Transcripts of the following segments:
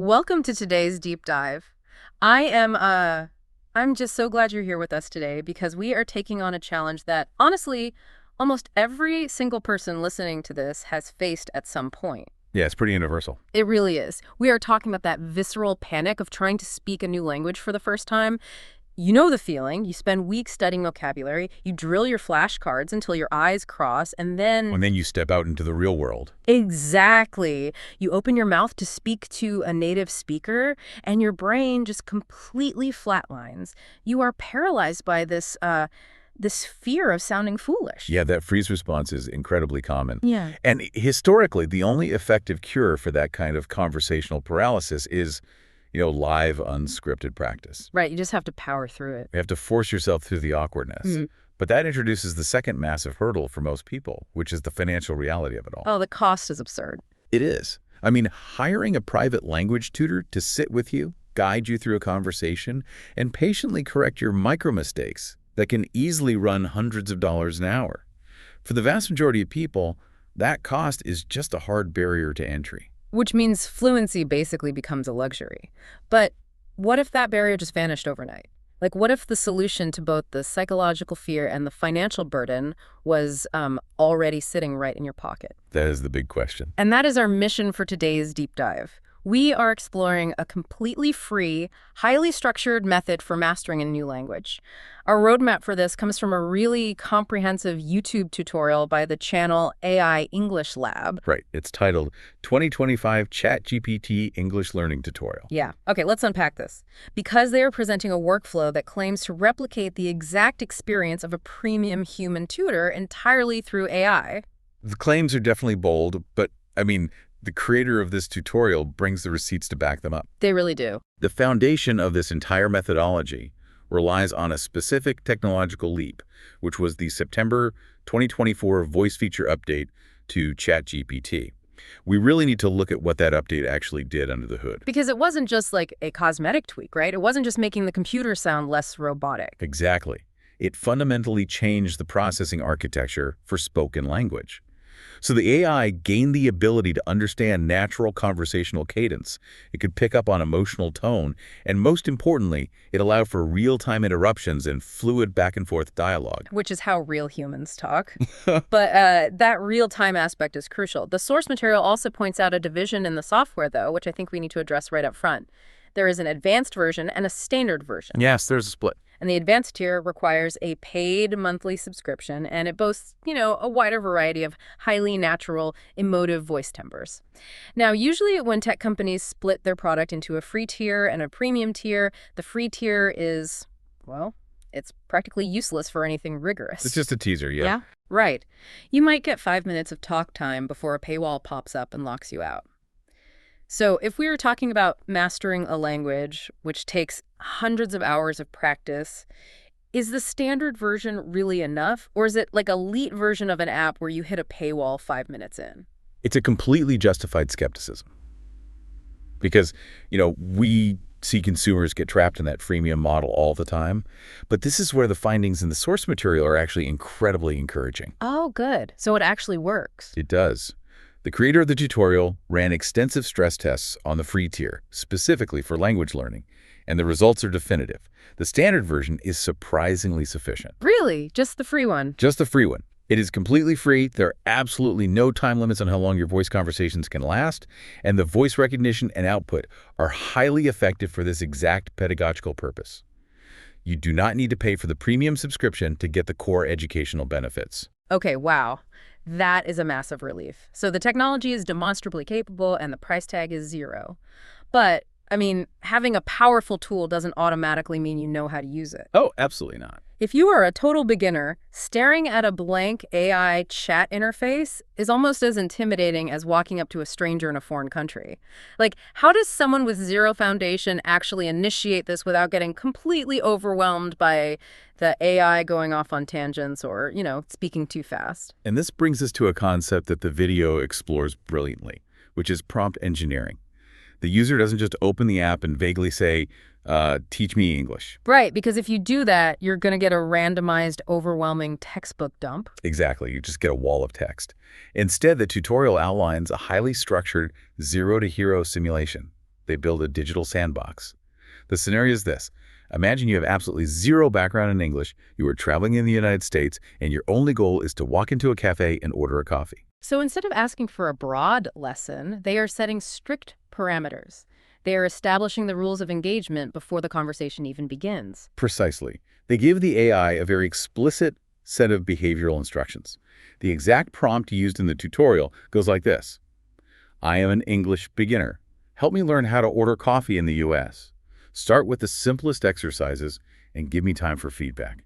Welcome to today's deep dive. I'm just so glad you're here with us today because we are taking on a challenge that honestly, almost every single person listening to this has faced at some point. Yeah, it's pretty universal. It really is. We are talking about that visceral panic of trying to speak a new language for the first time. You know the feeling. You spend weeks studying vocabulary, you drill your flashcards until your eyes cross, and then... And then you step out into the real world. Exactly. You open your mouth to speak to a native speaker, and your brain just completely flatlines. You are paralyzed by this fear of sounding foolish. Yeah, that freeze response is incredibly common. Yeah. And historically, the only effective cure for that kind of conversational paralysis is, live, unscripted practice. Right, you just have to power through it. You have to force yourself through the awkwardness. Mm. But that introduces the second massive hurdle for most people, which is the financial reality of it all. Oh, the cost is absurd. It is. I mean, hiring a private language tutor to sit with you, guide you through a conversation, and patiently correct your micro-mistakes that can easily run hundreds of dollars an hour. For the vast majority of people, that cost is just a hard barrier to entry. Which means fluency basically becomes a luxury. But what if that barrier just vanished overnight? Like, what if the solution to both the psychological fear and the financial burden was already sitting right in your pocket? That is the big question. And that is our mission for today's deep dive. We are exploring a completely free, highly structured method for mastering a new language. Our roadmap for this comes from a really comprehensive YouTube tutorial by the channel AI English Lab. Right. It's titled 2025 ChatGPT English Learning Tutorial. Yeah. Okay, let's unpack this. Because they are presenting a workflow that claims to replicate the exact experience of a premium human tutor entirely through AI. The claims are definitely bold, but, the creator of this tutorial brings the receipts to back them up. They really do. The foundation of this entire methodology relies on a specific technological leap, which was the September 2024 voice feature update to ChatGPT. We really need to look at what that update actually did under the hood. Because it wasn't just like a cosmetic tweak, right? It wasn't just making the computer sound less robotic. Exactly. It fundamentally changed the processing architecture for spoken language. So the AI gained the ability to understand natural conversational cadence. It could pick up on emotional tone, and most importantly, it allowed for real-time interruptions and fluid back-and-forth dialogue. Which is how real humans talk. But that real-time aspect is crucial. The source material also points out a division in the software, though, which I think we need to address right up front. There is an advanced version and a standard version. Yes, there's a split. And the advanced tier requires a paid monthly subscription, and it boasts, a wider variety of highly natural, emotive voice timbres. Now, usually when tech companies split their product into a free tier and a premium tier, the free tier is, well, it's practically useless for anything rigorous. It's just a teaser, yeah. Yeah? Right. You might get 5 minutes of talk time before a paywall pops up and locks you out. So if we were talking about mastering a language, which takes hundreds of hours of practice, is the standard version really enough? Or is it like an elite version of an app where you hit a paywall 5 minutes in? It's a completely justified skepticism. Because, we see consumers get trapped in that freemium model all the time. But this is where the findings in the source material are actually incredibly encouraging. Oh, good. So it actually works. It does. The creator of the tutorial ran extensive stress tests on the free tier, specifically for language learning, and the results are definitive. The standard version is surprisingly sufficient. Really? Just the free one? Just the free one. It is completely free. There are absolutely no time limits on how long your voice conversations can last, and the voice recognition and output are highly effective for this exact pedagogical purpose. You do not need to pay for the premium subscription to get the core educational benefits. Okay, wow. That is a massive relief. So the technology is demonstrably capable and the price tag is $0. But, having a powerful tool doesn't automatically mean you know how to use it. Oh, absolutely not. If you are a total beginner, staring at a blank AI chat interface is almost as intimidating as walking up to a stranger in a foreign country. Like, how does someone with zero foundation actually initiate this without getting completely overwhelmed by the AI going off on tangents or, speaking too fast? And this brings us to a concept that the video explores brilliantly, which is prompt engineering. The user doesn't just open the app and vaguely say, teach me English. Right, because if you do that, you're going to get a randomized, overwhelming textbook dump. Exactly, you just get a wall of text. Instead, the tutorial outlines a highly structured zero-to-hero simulation. They build a digital sandbox. The scenario is this. Imagine you have absolutely zero background in English, you are traveling in the United States, and your only goal is to walk into a cafe and order a coffee. So instead of asking for a broad lesson, they are setting strict parameters. They are establishing the rules of engagement before the conversation even begins. Precisely. They give the AI a very explicit set of behavioral instructions. The exact prompt used in the tutorial goes like this. I am an English beginner. Help me learn how to order coffee in the US. Start with the simplest exercises and give me time for feedback.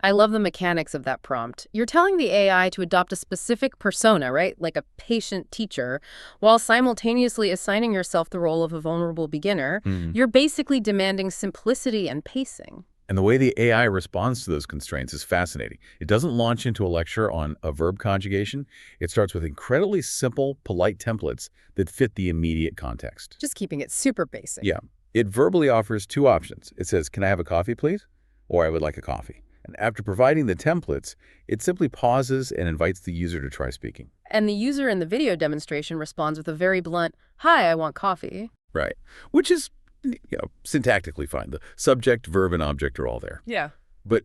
I love the mechanics of that prompt. You're telling the AI to adopt a specific persona, right? Like a patient teacher, while simultaneously assigning yourself the role of a vulnerable beginner. You're basically demanding simplicity and pacing. And the way the AI responds to those constraints is fascinating. It doesn't launch into a lecture on a verb conjugation. It starts with incredibly simple, polite templates that fit the immediate context. Just keeping it super basic. Yeah. It verbally offers two options. It says, can I have a coffee, please? Or I would like a coffee. And after providing the templates, it simply pauses and invites the user to try speaking. And the user in the video demonstration responds with a very blunt, hi, I want coffee. Right. Which is, syntactically fine. The subject, verb, and object are all there. Yeah. But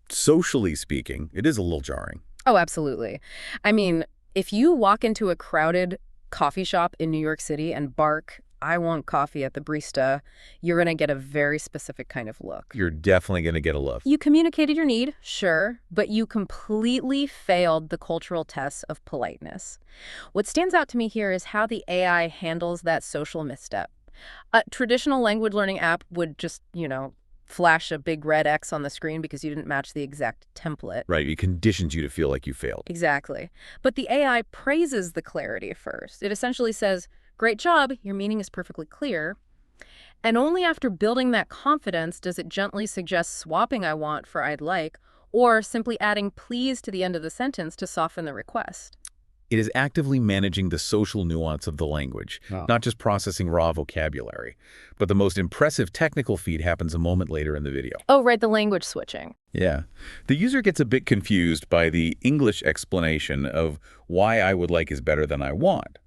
socially speaking, it is a little jarring. Oh, absolutely. I mean, if you walk into a crowded coffee shop in New York City and bark, I want coffee at the barista, you're going to get a very specific kind of look. You're definitely going to get a look. You communicated your need, sure, but you completely failed the cultural tests of politeness. What stands out to me here is how the AI handles that social misstep. A traditional language learning app would just, flash a big red X on the screen because you didn't match the exact template. Right, it conditions you to feel like you failed. Exactly. But the AI praises the clarity first. It essentially says, great job, your meaning is perfectly clear. And only after building that confidence does it gently suggest swapping I want for I'd like, or simply adding please to the end of the sentence to soften the request. It is actively managing the social nuance of the language, not just processing raw vocabulary. But the most impressive technical feat happens a moment later in the video. Oh, right, the language switching. Yeah. The user gets a bit confused by the English explanation of why I would like is better than I want.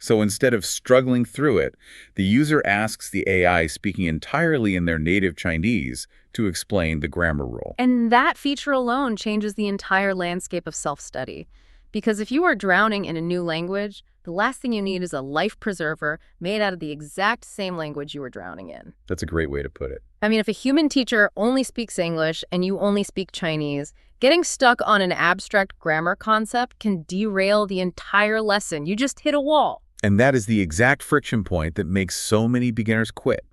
So instead of struggling through it, the user asks the AI speaking entirely in their native Chinese to explain the grammar rule. And that feature alone changes the entire landscape of self-study. Because if you are drowning in a new language, the last thing you need is a life preserver made out of the exact same language you were drowning in. That's a great way to put it. I mean, if a human teacher only speaks English and you only speak Chinese, getting stuck on an abstract grammar concept can derail the entire lesson. You just hit a wall. And that is the exact friction point that makes so many beginners quit.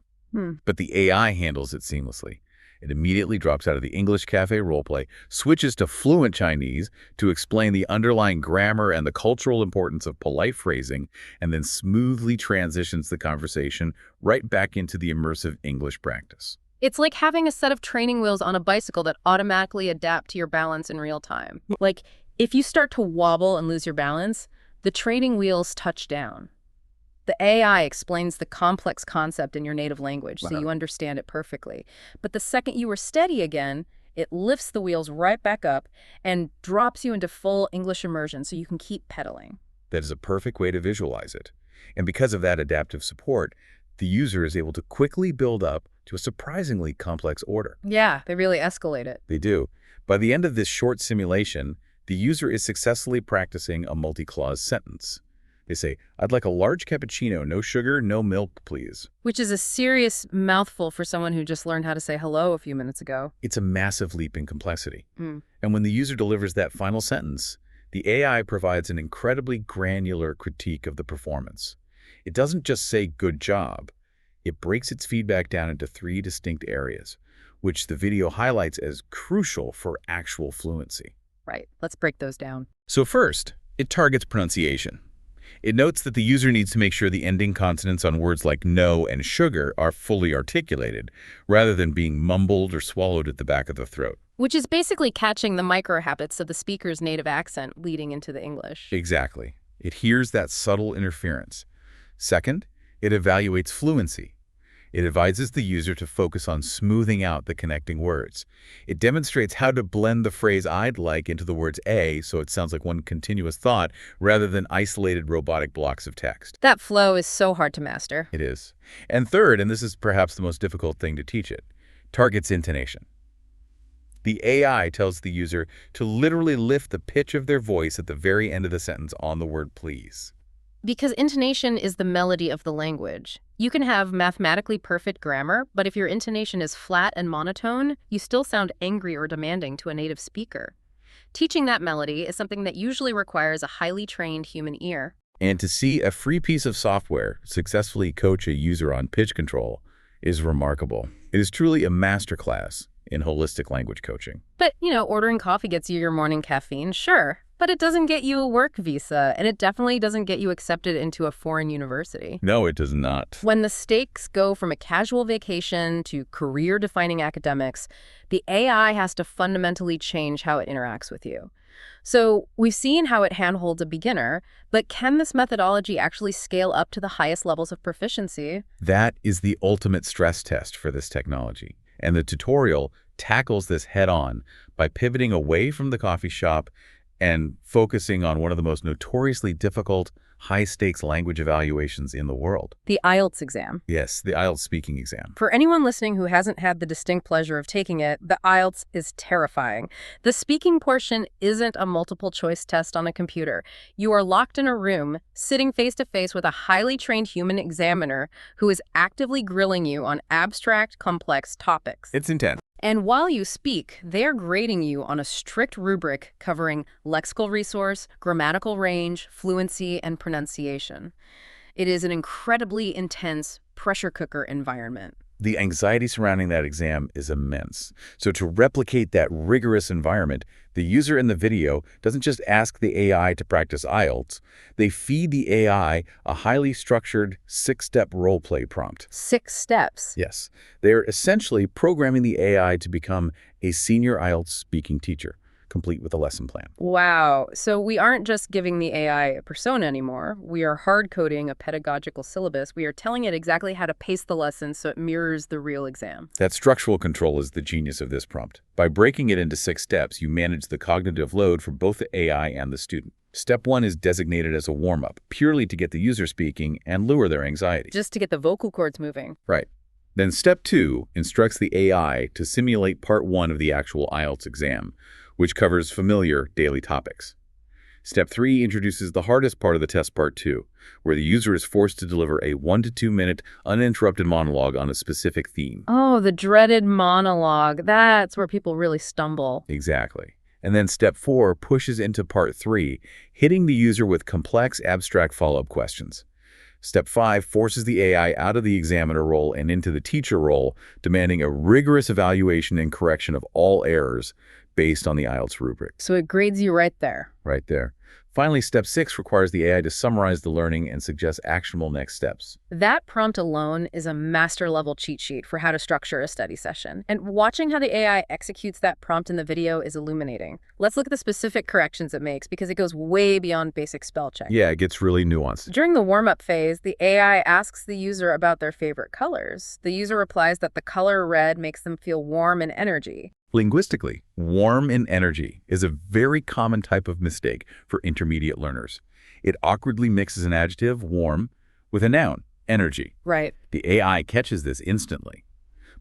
But the AI handles it seamlessly. It immediately drops out of the English cafe roleplay, switches to fluent Chinese to explain the underlying grammar and the cultural importance of polite phrasing, and then smoothly transitions the conversation right back into the immersive English practice. It's like having a set of training wheels on a bicycle that automatically adapt to your balance in real time. Like, if you start to wobble and lose your balance, the training wheels touch down. The AI explains the complex concept in your native language, so you understand it perfectly. But the second you are steady again, it lifts the wheels right back up and drops you into full English immersion so you can keep pedaling. That is a perfect way to visualize it. And because of that adaptive support, the user is able to quickly build up to a surprisingly complex order. Yeah, they really escalate it. They do. By the end of this short simulation, the user is successfully practicing a multi-clause sentence. They say, I'd like a large cappuccino, no sugar, no milk, please. Which is a serious mouthful for someone who just learned how to say hello a few minutes ago. It's a massive leap in complexity. And when the user delivers that final sentence, the AI provides an incredibly granular critique of the performance. It doesn't just say good job. It breaks its feedback down into 3 distinct areas, which the video highlights as crucial for actual fluency. Right. Let's break those down. So first, it targets pronunciation. It notes that the user needs to make sure the ending consonants on words like no and sugar are fully articulated, rather than being mumbled or swallowed at the back of the throat. Which is basically catching the micro-habits of the speaker's native accent leading into the English. Exactly. It hears that subtle interference. Second, it evaluates fluency. It advises the user to focus on smoothing out the connecting words. It demonstrates how to blend the phrase "I'd like" into the words "a" so it sounds like one continuous thought rather than isolated robotic blocks of text. That flow is so hard to master. It is. And third, and this is perhaps the most difficult thing to teach it, targets intonation. The AI tells the user to literally lift the pitch of their voice at the very end of the sentence on the word "please." Because intonation is the melody of the language. You can have mathematically perfect grammar, but if your intonation is flat and monotone, you still sound angry or demanding to a native speaker. Teaching that melody is something that usually requires a highly trained human ear. And to see a free piece of software successfully coach a user on pitch control is remarkable. It is truly a masterclass in holistic language coaching. But, ordering coffee gets you your morning caffeine, sure. But it doesn't get you a work visa, and it definitely doesn't get you accepted into a foreign university. No, it does not. When the stakes go from a casual vacation to career-defining academics, the AI has to fundamentally change how it interacts with you. So we've seen how it handholds a beginner, but can this methodology actually scale up to the highest levels of proficiency? That is the ultimate stress test for this technology. And the tutorial tackles this head-on by pivoting away from the coffee shop and focusing on one of the most notoriously difficult, high-stakes language evaluations in the world. The IELTS exam. Yes, the IELTS speaking exam. For anyone listening who hasn't had the distinct pleasure of taking it, the IELTS is terrifying. The speaking portion isn't a multiple-choice test on a computer. You are locked in a room, sitting face-to-face with a highly trained human examiner who is actively grilling you on abstract, complex topics. It's intense. And while you speak, they're grading you on a strict rubric covering lexical resource, grammatical range, fluency, and pronunciation. It is an incredibly intense pressure cooker environment. The anxiety surrounding that exam is immense. So to replicate that rigorous environment, the user in the video doesn't just ask the AI to practice IELTS. They feed the AI a highly structured 6-step role-play prompt. 6 steps? Yes. They're essentially programming the AI to become a senior IELTS speaking teacher, complete with a lesson plan. Wow. So we aren't just giving the AI a persona anymore. We are hard-coding a pedagogical syllabus. We are telling it exactly how to pace the lesson so it mirrors the real exam. That structural control is the genius of this prompt. By breaking it into 6 steps, you manage the cognitive load for both the AI and the student. Step 1 is designated as a warm-up, purely to get the user speaking and lure their anxiety. Just to get the vocal cords moving. Right. Then Step 2 instructs the AI to simulate Part 1 of the actual IELTS exam, which covers familiar daily topics. Step 3 introduces the hardest part of the test, Part 2, where the user is forced to deliver a 1 to 2 minute uninterrupted monologue on a specific theme. Oh, the dreaded monologue. That's where people really stumble. Exactly. And then Step 4 pushes into Part 3, hitting the user with complex, abstract follow-up questions. Step 5 forces the AI out of the examiner role and into the teacher role, demanding a rigorous evaluation and correction of all errors based on the IELTS rubric. So it grades you right there. Right there. Finally, Step 6 requires the AI to summarize the learning and suggest actionable next steps. That prompt alone is a master-level cheat sheet for how to structure a study session. And watching how the AI executes that prompt in the video is illuminating. Let's look at the specific corrections it makes because it goes way beyond basic spell check. Yeah, it gets really nuanced. During the warm-up phase, the AI asks the user about their favorite colors. The user replies that the color red makes them feel warm and energy. Linguistically, warm in energy is a very common type of mistake for intermediate learners. It awkwardly mixes an adjective, warm, with a noun, energy. Right. The AI catches this instantly.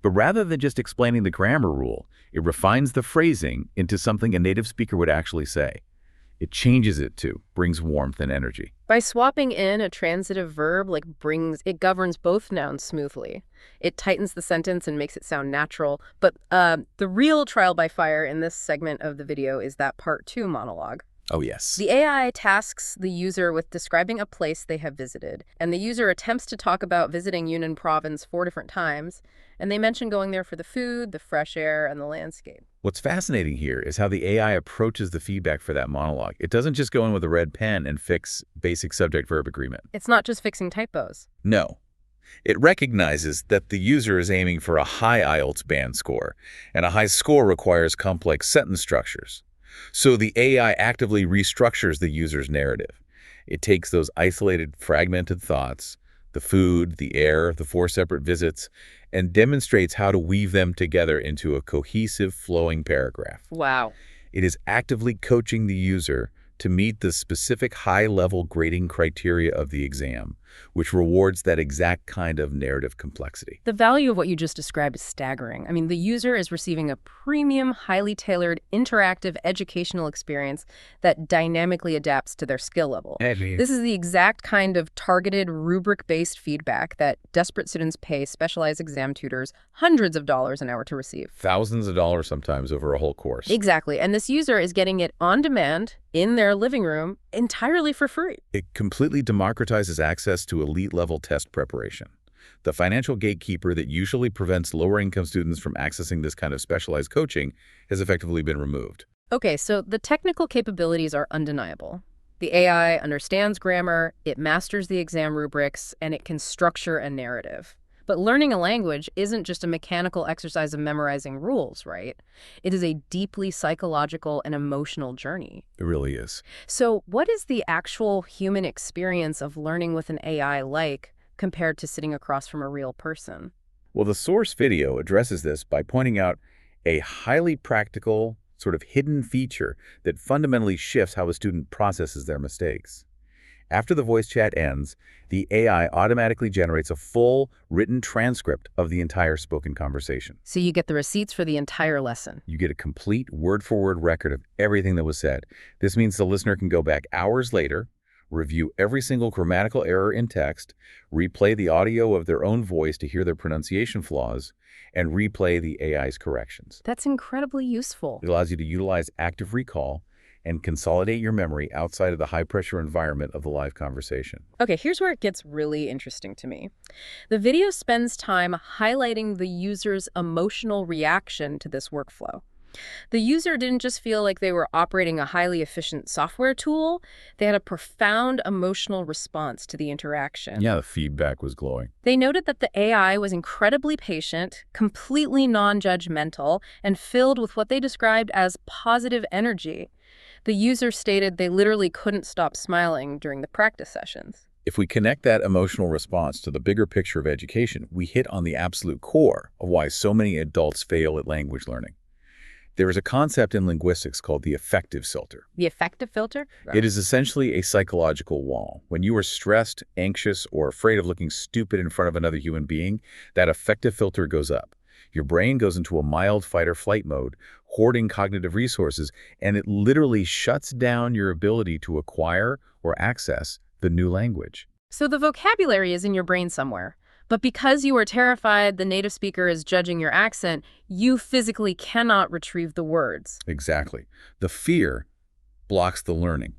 But rather than just explaining the grammar rule, it refines the phrasing into something a native speaker would actually say. It changes it to brings warmth and energy. By swapping in a transitive verb like brings, it governs both nouns smoothly. It tightens the sentence and makes it sound natural. But the real trial by fire in this segment of the video is that Part 2 monologue. Oh, yes. The AI tasks the user with describing a place they have visited, and the user attempts to talk about visiting Yunnan province 4 different times, and they mention going there for the food, the fresh air, and the landscape. What's fascinating here is how the AI approaches the feedback for that monologue. It doesn't just go in with a red pen and fix basic subject-verb agreement. It's not just fixing typos. No. It recognizes that the user is aiming for a high IELTS band score, and a high score requires complex sentence structures. So the AI actively restructures the user's narrative. It takes those isolated, fragmented thoughts, the food, the air, the 4 separate visits, and demonstrates how to weave them together into a cohesive, flowing paragraph. Wow. It is actively coaching the user to meet the specific high-level grading criteria of the exam, which rewards that exact kind of narrative complexity. The value of what you just described is staggering. I mean, the user is receiving a premium, highly tailored, interactive educational experience that dynamically adapts to their skill level. This is the exact kind of targeted, rubric-based feedback that desperate students pay specialized exam tutors hundreds of dollars an hour to receive. Thousands of dollars sometimes over a whole course. Exactly. And this user is getting it on demand, in their living room, entirely for free. It completely democratizes access to elite-level test preparation. The financial gatekeeper that usually prevents lower-income students from accessing this kind of specialized coaching has effectively been removed. Okay, so the technical capabilities are undeniable. The AI understands grammar, it masters the exam rubrics, and it can structure a narrative. But learning a language isn't just a mechanical exercise of memorizing rules, right? It is a deeply psychological and emotional journey. It really is. So what is the actual human experience of learning with an AI like compared to sitting across from a real person? Well, the source video addresses this by pointing out a highly practical, sort of hidden feature that fundamentally shifts how a student processes their mistakes. After the voice chat ends, the AI automatically generates a full written transcript of the entire spoken conversation. So you get the receipts for the entire lesson. You get a complete word-for-word record of everything that was said. This means the listener can go back hours later, review every single grammatical error in text, replay the audio of their own voice to hear their pronunciation flaws, and replay the AI's corrections. That's incredibly useful. It allows you to utilize active recall and consolidate your memory outside of the high-pressure environment of the live conversation. Okay, here's where it gets really interesting to me. The video spends time highlighting the user's emotional reaction to this workflow. The user didn't just feel like they were operating a highly efficient software tool, they had a profound emotional response to the interaction. Yeah, the feedback was glowing. They noted that the AI was incredibly patient, completely non-judgmental, and filled with what they described as positive energy. The user stated they literally couldn't stop smiling during the practice sessions. If we connect that emotional response to the bigger picture of education, we hit on the absolute core of why so many adults fail at language learning. There is a concept in linguistics called the affective filter. The affective filter? It is essentially a psychological wall. When you are stressed, anxious, or afraid of looking stupid in front of another human being, that affective filter goes up. Your brain goes into a mild fight-or-flight mode, hoarding cognitive resources, and it literally shuts down your ability to acquire or access the new language. So the vocabulary is in your brain somewhere. But because you are terrified the native speaker is judging your accent, you physically cannot retrieve the words. Exactly. The fear blocks the learning.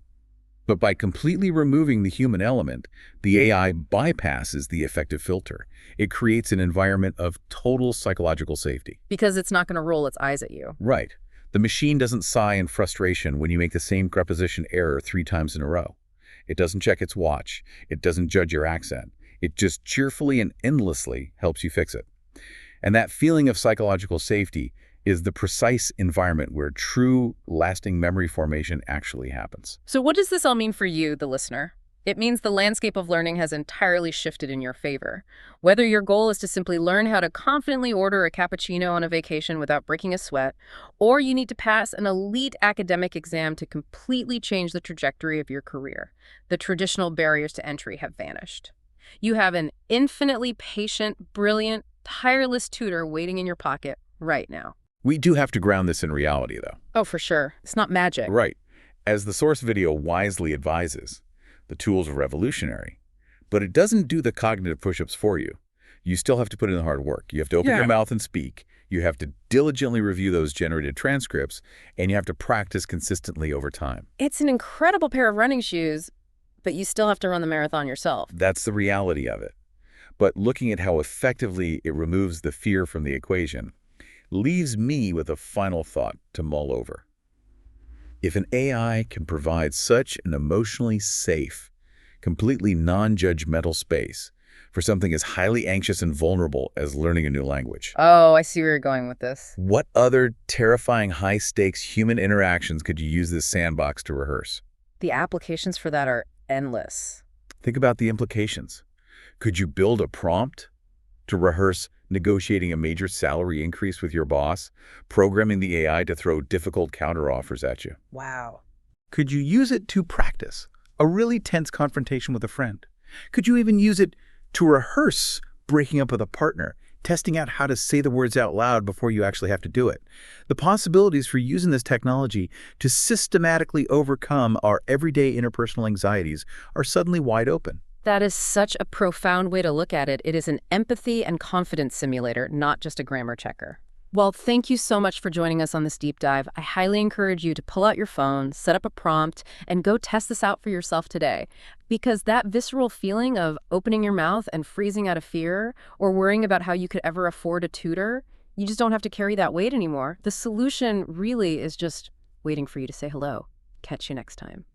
But by completely removing the human element, the AI bypasses the affective filter. It creates an environment of total psychological safety. Because it's not going to roll its eyes at you. Right. The machine doesn't sigh in frustration when you make the same preposition error 3 times in a row. It doesn't check its watch. It doesn't judge your accent. It just cheerfully and endlessly helps you fix it. And that feeling of psychological safety is the precise environment where true, lasting memory formation actually happens. So what does this all mean for you, the listener? It means the landscape of learning has entirely shifted in your favor. Whether your goal is to simply learn how to confidently order a cappuccino on a vacation without breaking a sweat, or you need to pass an elite academic exam to completely change the trajectory of your career, the traditional barriers to entry have vanished. You have an infinitely patient, brilliant, tireless tutor waiting in your pocket right now. We do have to ground this in reality, though. Oh, for sure. It's not magic. Right. As the source video wisely advises, the tools are revolutionary, but it doesn't do the cognitive push-ups for you. You still have to put in the hard work. You have to open your mouth and speak. You have to diligently review those generated transcripts, and you have to practice consistently over time. It's an incredible pair of running shoes, but you still have to run the marathon yourself. That's the reality of it. But looking at how effectively it removes the fear from the equation leaves me with a final thought to mull over. If an AI can provide such an emotionally safe, completely non-judgmental space for something as highly anxious and vulnerable as learning a new language, Oh, I see where you're going with this. what other terrifying high-stakes human interactions could you use this sandbox to rehearse? The applications for that are endless. Think about the implications. Could you build a prompt to rehearse negotiating a major salary increase with your boss, programming the AI to throw difficult counteroffers at you? Wow. Could you use it to practice a really tense confrontation with a friend? Could you even use it to rehearse breaking up with a partner, testing out how to say the words out loud before you actually have to do it? The possibilities for using this technology to systematically overcome our everyday interpersonal anxieties are suddenly wide open. That is such a profound way to look at it. It is an empathy and confidence simulator, not just a grammar checker. Well, thank you so much for joining us on this deep dive. I highly encourage you to pull out your phone, set up a prompt, and go test this out for yourself today. Because that visceral feeling of opening your mouth and freezing out of fear, or worrying about how you could ever afford a tutor, you just don't have to carry that weight anymore. The solution really is just waiting for you to say hello. Catch you next time.